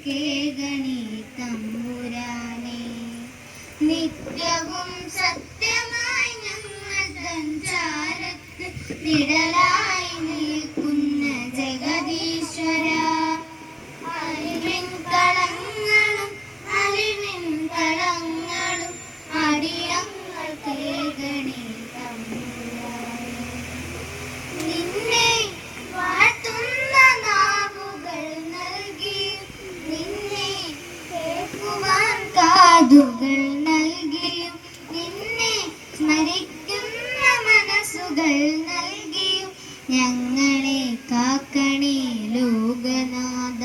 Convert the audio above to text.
കേകണി തമ്പുരാനെ. നിത്യവും സത്യമായി ഞങ്ങൾ സഞ്ചാരത്ത് നിഴലായി നിൽക്കുന്ന ജഗദീശ്വര, അറിവിൻ കളങ്ങളും അറിവിൻ കളങ്ങളും അടിയങ്ങൾ കേകണി തമ്പുരാനെ. നിന്നെ വാഴ്ത്തുന്ന നാവുകൾ നൽകി, നിന്നെ കേൾക്കുവാൻ കാതുകൾ നൽകിയും, നിന്നെ സ്മരിക്കുന്ന മനസ്സുകൾ നൽകിയും ഞങ്ങളെ കാക്കണേ ലോകനാഥ.